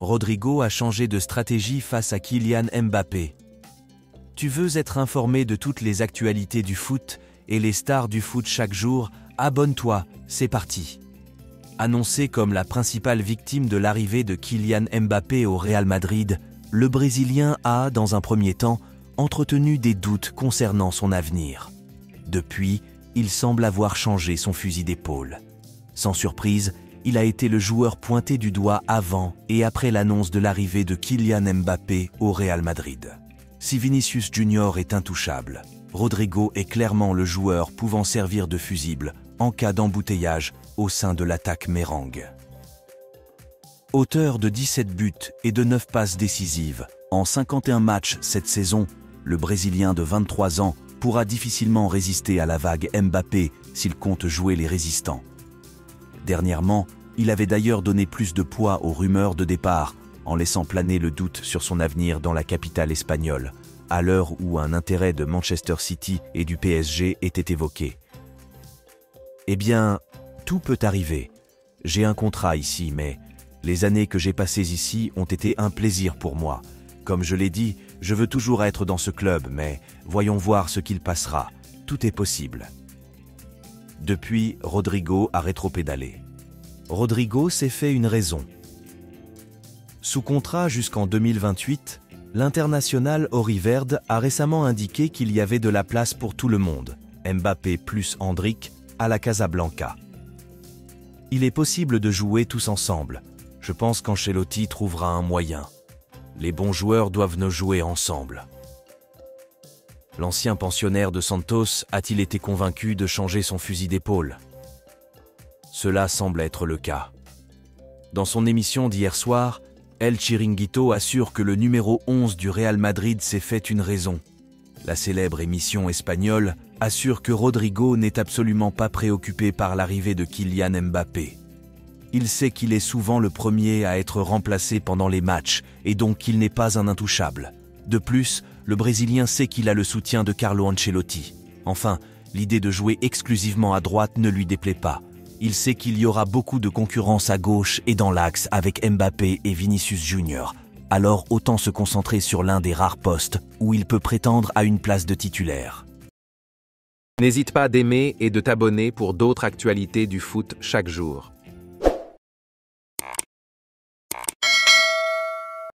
Rodrigo a changé de stratégie face à Kylian Mbappé. Tu veux être informé de toutes les actualités du foot et les stars du foot chaque jour? Abonne-toi, c'est parti. Annoncé comme la principale victime de l'arrivée de Kylian Mbappé au Real Madrid, le Brésilien a, dans un premier temps, entretenu des doutes concernant son avenir. Depuis, il semble avoir changé son fusil d'épaule. Sans surprise, il a été le joueur pointé du doigt avant et après l'annonce de l'arrivée de Kylian Mbappé au Real Madrid. Si Vinicius Junior est intouchable, Rodrigo est clairement le joueur pouvant servir de fusible en cas d'embouteillage au sein de l'attaque merengue. Auteur de 17 buts et de 9 passes décisives en 51 matchs cette saison, le Brésilien de 23 ans pourra difficilement résister à la vague Mbappé s'il compte jouer les résistants. Dernièrement, il avait d'ailleurs donné plus de poids aux rumeurs de départ, en laissant planer le doute sur son avenir dans la capitale espagnole, à l'heure où un intérêt de Manchester City et du PSG était évoqué. Eh bien, tout peut arriver. J'ai un contrat ici, mais les années que j'ai passées ici ont été un plaisir pour moi. Comme je l'ai dit, je veux toujours être dans ce club, mais voyons voir ce qu'il passera. Tout est possible. Depuis, Rodrigo a rétropédalé. Rodrigo s'est fait une raison. Sous contrat jusqu'en 2028, l'international Auriverde a récemment indiqué qu'il y avait de la place pour tout le monde, Mbappé plus Endrick, à la Casablanca. Il est possible de jouer tous ensemble. Je pense qu'Ancelotti trouvera un moyen. Les bons joueurs doivent nous jouer ensemble. L'ancien pensionnaire de Santos a-t-il été convaincu de changer son fusil d'épaule? Cela semble être le cas. Dans son émission d'hier soir, El Chiringuito assure que le numéro 11 du Real Madrid s'est fait une raison. La célèbre émission espagnole assure que Rodrigo n'est absolument pas préoccupé par l'arrivée de Kylian Mbappé. Il sait qu'il est souvent le premier à être remplacé pendant les matchs et donc qu'il n'est pas un intouchable. De plus, le Brésilien sait qu'il a le soutien de Carlo Ancelotti. Enfin, l'idée de jouer exclusivement à droite ne lui déplaît pas. Il sait qu'il y aura beaucoup de concurrence à gauche et dans l'axe avec Mbappé et Vinicius Junior. Alors autant se concentrer sur l'un des rares postes où il peut prétendre à une place de titulaire. N'hésite pas d'aimer et de t'abonner pour d'autres actualités du foot chaque jour.